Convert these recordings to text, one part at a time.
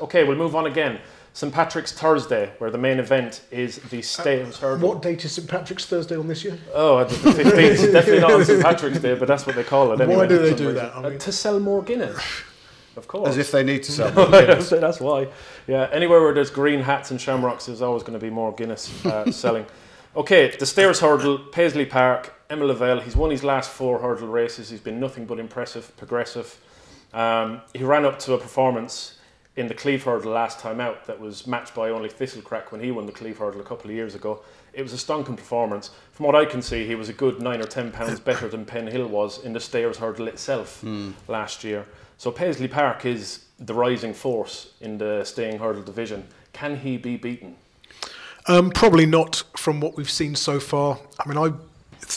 Okay, we'll move on again. St Patrick's Thursday, where the main event is the Stayers Hurdle. What date is St Patrick's Thursday on this year? Oh, the 15th. Definitely not on St Patrick's Day, but that's what they call it anyway. Why do they do that? I mean, to sell more Guinness. Of course. As if they need to sell more Guinness. That's why. Yeah, anywhere where there's green hats and shamrocks, there's always going to be more Guinness selling. Okay, the Stayers Hurdle, Paisley Park, Emma Lavelle. He's won his last 4 hurdle races. He's been nothing but impressive, progressive. He ran up to a performance in the Cleeve Hurdle last time out that was matched by only Thistlecrack when he won the Cleeve Hurdle a couple of years ago. It was a stonking performance. From what I can see, he was a good 9 or 10 pounds better than Penn Hill was in the Stayers Hurdle itself last year. So Paisley Park is the rising force in the staying hurdle division. Can he be beaten? Probably not from what we've seen so far. I mean, I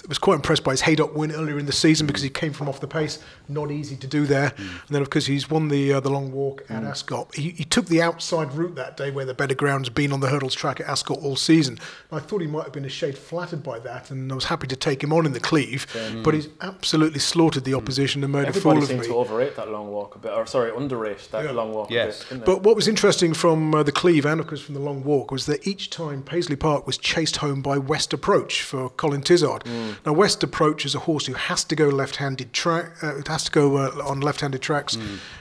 was quite impressed by his Haydock win earlier in the season because he came from off the pace. Not easy to do there. And then, of course, he's won the long walk at Ascot. He took the outside route that day where the better ground's been on the hurdles track at Ascot all season. I thought he might have been a shade flattered by that, and I was happy to take him on in the Cleeve. But he's absolutely slaughtered the opposition and made a fool of me. Everybody seemed to overrate that long walk a bit, or sorry, underrate that long walk a bit, didn't they? But what was interesting from the Cleeve and, of course, from the long walk was that each time Paisley Park was chased home by West Approach for Colin Tizard. Now, West Approach is a horse who has to go left-handed track. It has to go on left-handed tracks,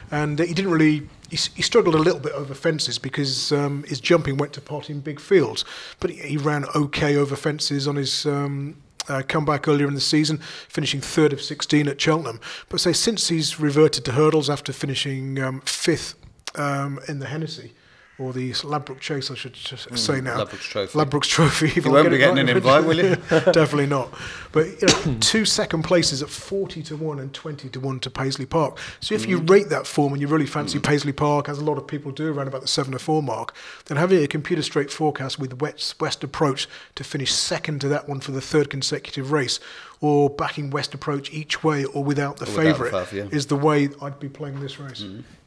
and he didn't really. He struggled a little bit over fences because his jumping went to pot in big fields, but he ran okay over fences on his comeback earlier in the season, finishing 3rd of 16 at Cheltenham. But say since he's reverted to hurdles after finishing 5th in the Hennessy, or the Ladbroke Chase, I should say now. Ladbroke's Trophy. Ladbroke's Trophy. You won't be getting an invite, will you? Definitely not. But you know, 2 second places at 40 to 1 and 20 to 1 to Paisley Park. So if you rate that form and you really fancy Paisley Park, as a lot of people do, around about the 7 or 4 mark, then having a computer straight forecast with West Approach to finish 2nd to that one for the 3rd consecutive race, or backing West Approach each way or without the favourite, is the way I'd be playing this race.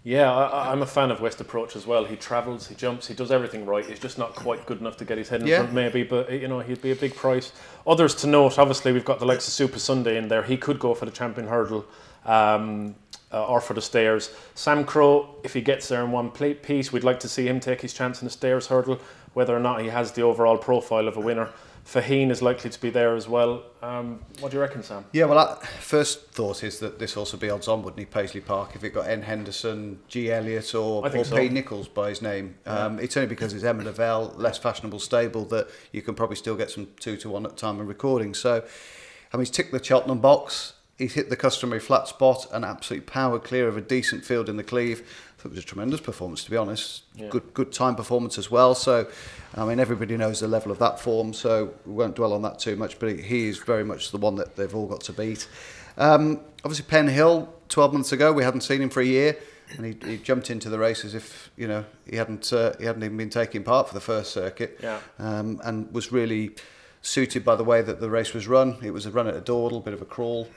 Yeah, I'm a fan of West Approach as well. He travels, he jumps, he does everything right. He's just not quite good enough to get his head in front, maybe, but you know, he'd be a big price. Others to note, obviously, we've got the likes of Super Sunday in there. He could go for the Champion Hurdle or for the Stayers. Sam Crow, if he gets there in one piece, we'd like to see him take his chance in the Stayers Hurdle, whether or not he has the overall profile of a winner. Faheen is likely to be there as well. What do you reckon, Sam? Yeah, well, first thought is that this also be odds on, wouldn't he, Paisley Park, if it got N. Henderson, G. Elliott or P. Nichols by his name. It's only because it's Emma Lavelle, less fashionable stable, that you can probably still get some 2 to 1 at the time of recording. So, I mean, he's ticked the Cheltenham box. He's hit the customary flat spot and absolutely power clear of a decent field in the Cleeve. I thought it was a tremendous performance, to be honest. Good time performance as well. So, I mean, everybody knows the level of that form, so we won't dwell on that too much, but he is very much the one that they've all got to beat. Obviously, Penn Hill, 12 months ago, we hadn't seen him for a year, and he jumped into the race as if, you know, he hadn't even been taking part for the first circuit, and was really suited by the way that the race was run. It was a run at a dawdle, bit of a crawl.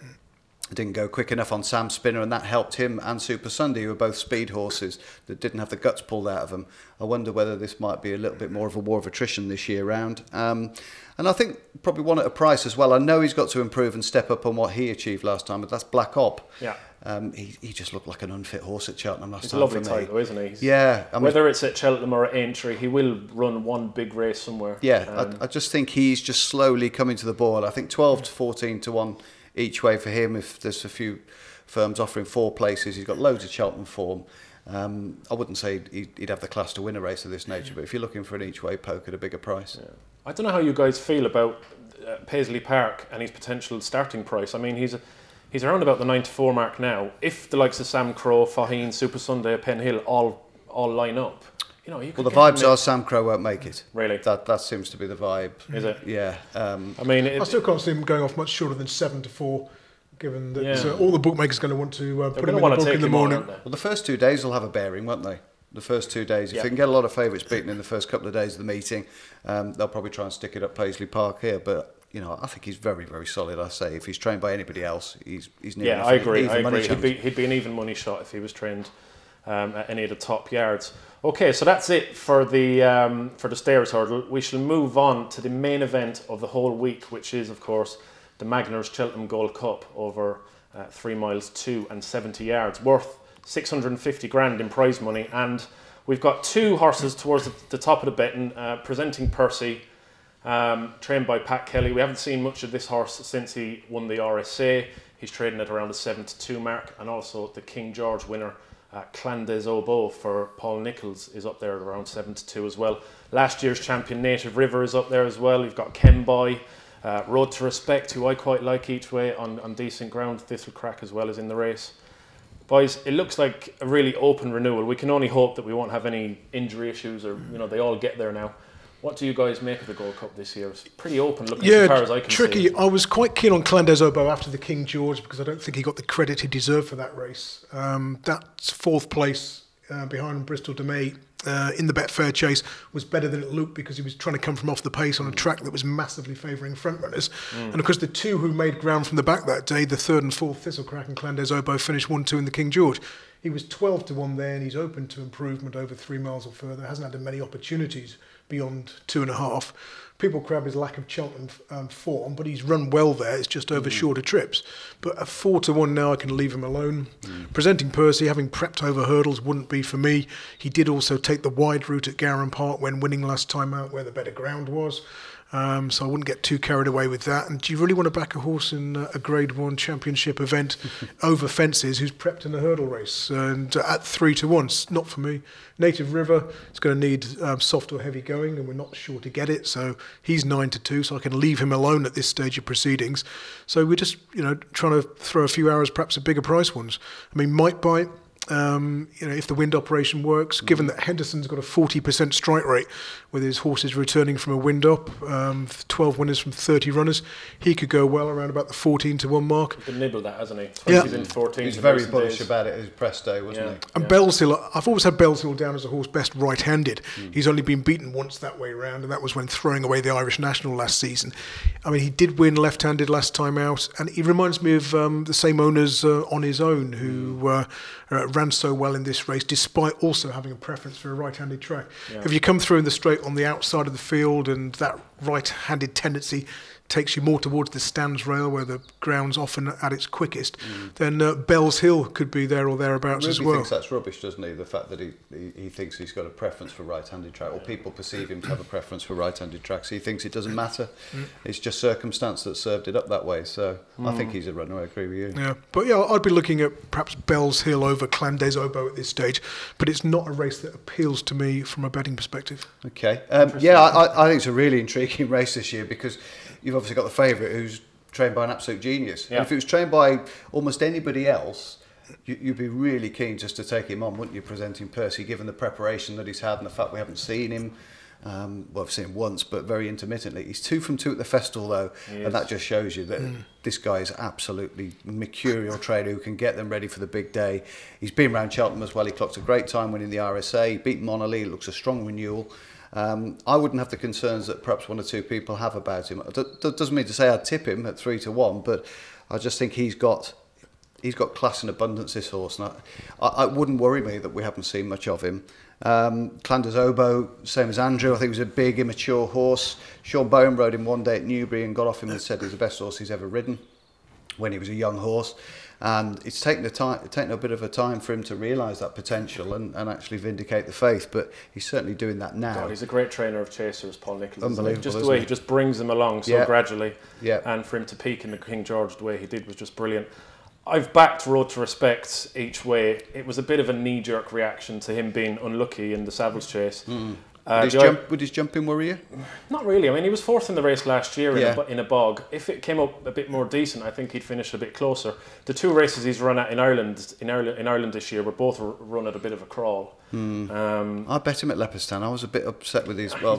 It didn't go quick enough on Sam Spinner, and that helped him and Super Sunday, who were both speed horses that didn't have the guts pulled out of them. I wonder whether this might be a little bit more of a war of attrition this year round. And I think probably one at a price as well. I know he's got to improve and step up on what he achieved last time, but that's Black Op. Yeah. He just looked like an unfit horse at Cheltenham last time. It's a lovely title, isn't he? I mean, whether it's at Cheltenham or at Aintree, he will run one big race somewhere. Yeah, I just think he's just slowly coming to the ball. I think 12 to 14 to 1 each way for him. If there's a few firms offering 4 places, he's got loads of Cheltenham form. I wouldn't say he'd have the class to win a race of this nature, but if you're looking for an each way poke at a bigger price. I don't know how you guys feel about Paisley Park and his potential starting price. I mean, he's around about the 9 to 4 mark now. If the likes of Sam Crow, Faheen, Super Sunday, Penn Hill all line up, you know, you could. Well, the vibes are Sam Crow won't make it. Really? That seems to be the vibe. Is it? Yeah. I mean, I still can't see him going off much shorter than 7 to 4. Given that all the bookmakers are going to want to put him in the book in the morning. Well, the first 2 days will have a bearing, won't they? The first 2 days. If they can get a lot of favourites beaten in the first couple of days of the meeting, they'll probably try and stick it up Paisley Park here. But you know, I think he's very, very solid. I say, if he's trained by anybody else, he's near. Yeah, I agree. He'd be an even money shot if he was trained at any of the top yards. Okay, so that's it for the Stayers Hurdle. We shall move on to the main event of the whole week, which is, of course, the Magners Cheltenham Gold Cup over 3 miles 2 and 70 yards, worth 650 grand in prize money. And We've got 2 horses towards the top of the betting, presenting Percy, trained by Pat Kelly. We haven't seen much of this horse since he won the RSA. He's trading at around the 7-2 mark, and also the King George winner, Clan des Obeaux for Paul Nichols, is up there at around 7-2 as well. Last year's champion Native River is up there as well. You've got Kemboy, Road to Respect, who I quite like each way on decent ground. Thistlecrack as well as in the race. Boys, it looks like a really open renewal. We can only hope that we won't have any injury issues, or they all get there now. What do you guys make of the Gold Cup this year? It's pretty open looking as far as I can tricky. see. I was quite keen on Clan des Obeaux after the King George because I don't think he got the credit he deserved for that race. That's 4th place behind Bristol de Mai in the Betfair Chase was better than it looked because he was trying to come from off the pace on a track that was massively favouring frontrunners. And of course the 2 who made ground from the back that day, the 3rd and 4th, Thistlecrack and Clan des Obeaux, finished 1-2 in the King George. He was 12-1 there, and he's open to improvement over 3 miles or further. Hasn't had many opportunities beyond 2.5. People crab his lack of Cheltenham form, but he's run well there. It's just over shorter trips. But a 4-1 now, I can leave him alone. Presenting Percy, having prepped over hurdles, wouldn't be for me. He did also take the wide route at Garum Park when winning last time out, where the better ground was. So I wouldn't get too carried away with that. And do you really want to back a horse in a Grade 1 championship event over fences who's prepped in a hurdle race? And at 3-1, it's not for me. Native River is going to need soft or heavy going, and we're not sure to get it. So he's 9-2, so I can leave him alone at this stage of proceedings. So we're just, trying to throw a few arrows, perhaps at bigger price ones. I mean, Might Bite. If the wind operation works, given that Henderson's got a 40% strike rate with his horses returning from a wind up, 12 winners from 30 runners, he could go well around about the 14-1 mark. He's been nibbled that, hasn't he? 20s and 14s. He's very bullish about it at his press day, wasn't he? And Bellshill, I've always had Bellshill down as a horse best right-handed. He's only been beaten once that way round, and that was when throwing away the Irish National last season. I mean, he did win left-handed last time out, and he reminds me of the same owners on his own who ran so well in this race, despite also having a preference for a right-handed track. If you come through in the straight on the outside of the field, and that right-handed tendency takes you more towards the stands rail where the ground's often at its quickest, then Bellshill could be there or thereabouts as well. He thinks that's rubbish, doesn't he? The fact that he thinks he's got a preference for right-handed track, or people perceive him to have a preference for right-handed tracks. He thinks it doesn't matter. It's just circumstance that served it up that way. So I think he's a runner. I agree with you. Yeah, but I'd be looking at perhaps Bellshill over Clan des Obeaux at this stage, but it's not a race that appeals to me from a betting perspective. Okay. I think it's a really intriguing race this year because you've obviously got the favourite who's trained by an absolute genius. Yeah. If it was trained by almost anybody else, you'd be really keen just to take him on, wouldn't you, presenting Percy, given the preparation that he's had and the fact we haven't seen him. Well, I've seen him once, but very intermittently. He's 2 from 2 at the festival, though, and that just shows you that this guy is absolutely mercurial trainer who can get them ready for the big day. He's been around Cheltenham as well. He clocked a great time winning the RSA. He beat Monolith. It looks a strong renewal. I wouldn't have the concerns that perhaps 1 or 2 people have about him. That doesn't mean to say I'd tip him at 3-1, but I just think he's got class in abundance, this horse. And I wouldn't worry me that we haven't seen much of him. Clan des Obeaux, same as Andrew. I think he was a big, immature horse. Sean Bowen rode him one day at Newbury and got off him and said he was the best horse he's ever ridden when he was a young horse. And it's taken a bit of a time for him to realise that potential and actually vindicate the faith, but he's certainly doing that now. God, he's a great trainer of chasers, Paul Nichols. Unbelievable, just the way he just brings them along so gradually, yeah. And for him to peak in the King George the way he did was just brilliant. I've backed Road to Respect each way. It was a bit of a knee-jerk reaction to him being unlucky in the Savills Chase. Would his jumping worry you? Not really. I mean, he was 4th in the race last year in a bog. If it came up a bit more decent, I think he'd finish a bit closer. The 2 races he's run at in Ireland this year were both run at a bit of a crawl. I bet him at Leopardstown. I was a bit upset with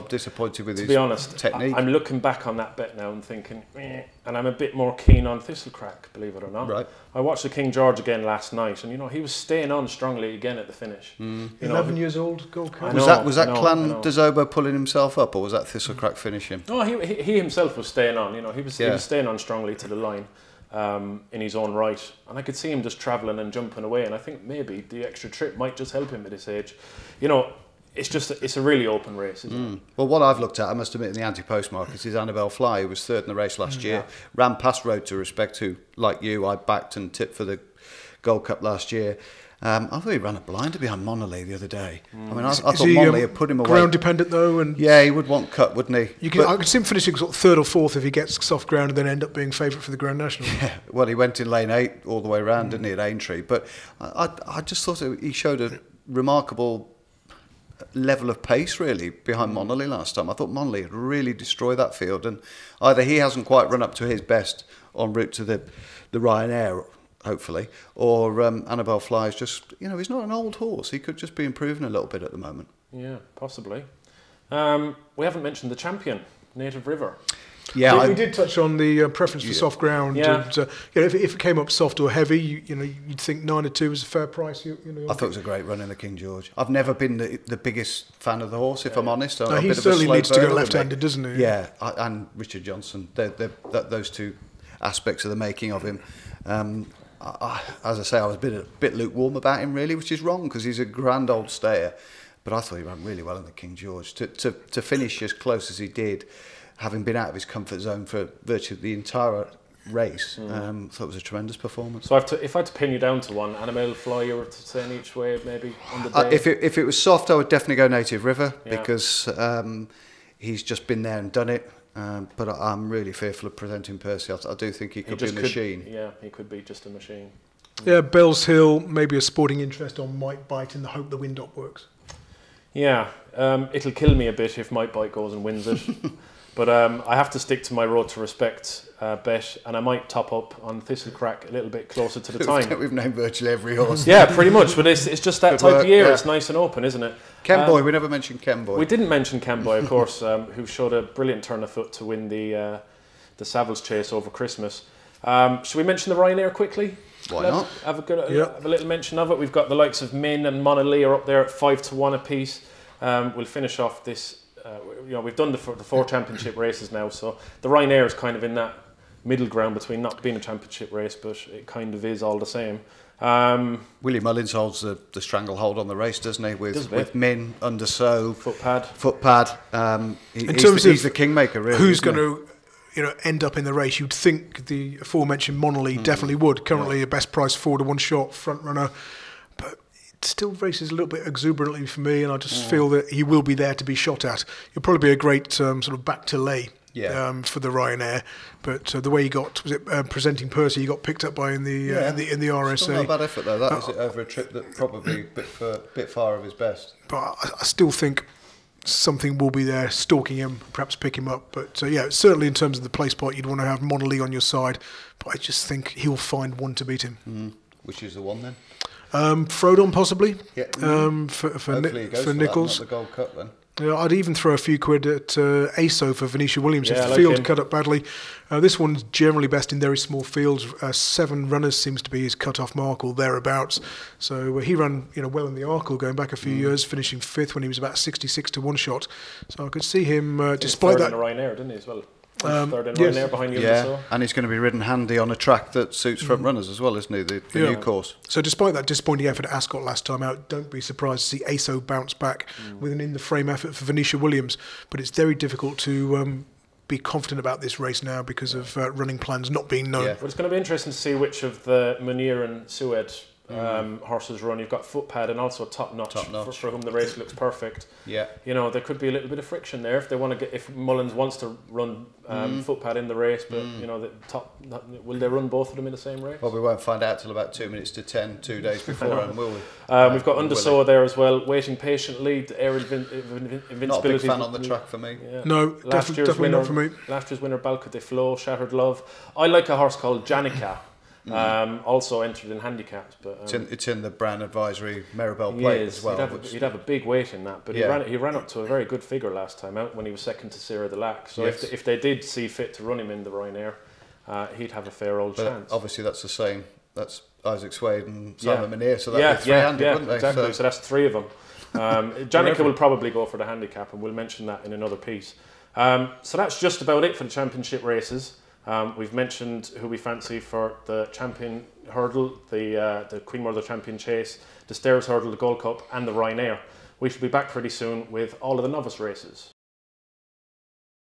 disappointed with his technique. To be honest, I'm looking back on that bet now and thinking, and I'm a bit more keen on Thistlecrack, believe it or not. Right. I watched the King George again last night, and he was staying on strongly again at the finish. 11 years old, Gold Cup. Was that Clan des Obeaux pulling himself up, or was that Thistlecrack finishing? No, he himself was staying on. He was staying on strongly to the line. In his own right, and I could see him just travelling and jumping away, and I think maybe the extra trip might just help him at this age. It's a really open race, isn't it? Well, what I've looked at, I must admit, in the anti-post markets is Annabelle Fly, who was 3rd in the race last year, ran past Road to Respect, who, like you, I backed and tipped for the Gold Cup last year. I thought he ran a blinder behind Monolly the other day. I mean, I thought Monolly had put him away. Ground dependent though, and yeah, he would want cut, wouldn't he? I could see him finishing sort of third or fourth if he gets soft ground, and then end up being favourite for the Grand National. Yeah, well, he went in lane 8 all the way around, didn't he, at Aintree? But I just thought he showed a remarkable level of pace, really, behind Monolly last time. I thought Monolly had really destroyed that field, and either he hasn't quite run up to his best en route to the Ryanair, hopefully, or Annabelle Fly's just, he's not an old horse. He could just be improving a little bit at the moment. Yeah, possibly. We haven't mentioned the champion, Native River. Yeah, we did touch on the preference for soft ground. Yeah. And, if it came up soft or heavy, you'd think 9-2 was a fair price. I thought it was a great run in the King George. I've never been the biggest fan of the horse, if I'm honest. No, he certainly needs to go left-handed, doesn't he? Yeah, and Richard Johnson. Those two aspects of the making of him. As I say, I was a bit lukewarm about him, really, which is wrong because he's a grand old stayer. But I thought he ran really well in the King George. To finish as close as he did, having been out of his comfort zone for virtually the entire race, thought it was a tremendous performance. So if I had to pin you down to one, Annabelle Fly, you were saying each way maybe on the day? If it was soft, I would definitely go Native River because he's just been there and done it. But I'm really fearful of presenting Percy. I do think he could be a machine. Yeah, he could be just a machine. Yeah, Bells Hill, maybe a sporting interest on Might Bite in the hope the wind up works. Yeah, it'll kill me a bit if Might Bite goes and wins it. But I have to stick to my Road to Respect bet, and I might top up on Thistlecrack a little bit closer to the time. We've named virtually every horse. Yeah, pretty much, but it's just that type of year. Yeah. It's nice and open, isn't it? Kenboy, we never mentioned Kenboy. We didn't mention Kenboy, of course, who showed a brilliant turn of foot to win the Savills Chase over Christmas. Should we mention the Ryanair quickly? Why not? Have a little mention of it. We've got the likes of Min and Monolly are up there at 5-1 apiece. We'll finish off this. We've done the 4 championship races now, so the Ryanair is kind of in that middle ground between not being a championship race, but it kind of is all the same. Willie Mullins holds the stranglehold on the race, doesn't he? With Min, Undersow, foot pad. He's the kingmaker, really. Who's going to end up in the race? You'd think the aforementioned Monolly definitely would. Currently a best price 4-1 shot front runner. Still races a little bit exuberantly for me, and I just feel that he will be there to be shot at. He'll probably be a great sort of back to lay for the Ryanair, but the way he got presenting Percy, he got picked up by in the RSA. Still not a bad effort though. That is over a trip that probably a bit far of his best. But I still think something will be there stalking him, perhaps pick him up. But certainly in terms of the place spot, you'd want to have Monolly on your side. But I just think he'll find one to beat him. Which is the one then? Frodon possibly. Yeah. For Nichols. That, not the Gold Cup then. Yeah, I'd even throw a few quid at ASO for Venetia Williams if the like field him. cut up badly. This one's generally best in very small fields. 7 runners seems to be his cut-off mark or thereabouts. So he ran well in the Arkle going back a few years, finishing 5th when he was about 66-1 shot. So I could see him, despite that. Third in a Ryanair, didn't he, as well? Third in Ryanair behind you. Yeah, and he's going to be ridden handy on a track that suits front runners as well, isn't he? The new course. So despite that disappointing effort at Ascot last time out, don't be surprised to see ASO bounce back with an in-the-frame effort for Venetia Williams. But it's very difficult to be confident about this race now because of running plans not being known. Yeah. But it's going to be interesting to see which of the Munir and Sued horses run. You've got Footpad and also Top Notch. For whom the race looks perfect. Yeah, there could be a little bit of friction there if they want to get. If Mullins wants to run Footpad in the race, but will they run both of them in the same race? Well, we won't find out till about 2 minutes to 10, 2 days beforehand, will we? We've got Undersow there as well, waiting patiently. Air Invincibility. Not a big fan on the track for me. Yeah. No, definitely not for me. Last year's winner, Balco de Flo, Shattered Love. I like a horse called Janica. Also entered in handicaps, but it's in the Brown Advisory Maribel Plate as well. He'd have a big weight in that, but he ran up to a very good figure last time out when he was second to Sierra de Lac. So if they did see fit to run him in the Ryanair, he'd have a fair old chance. Obviously, that's the same. That's Isaac Swade and Simon Munir, so that'd be three-handed, wouldn't they? Exactly. So that's 3 of them. Janica will probably go for the handicap, and we'll mention that in another piece. So that's just about it for the championship races. We've mentioned who we fancy for the Champion Hurdle, the Queen Mother Champion Chase, the Stairs Hurdle, the Gold Cup and the Ryanair. We should be back pretty soon with all of the novice races.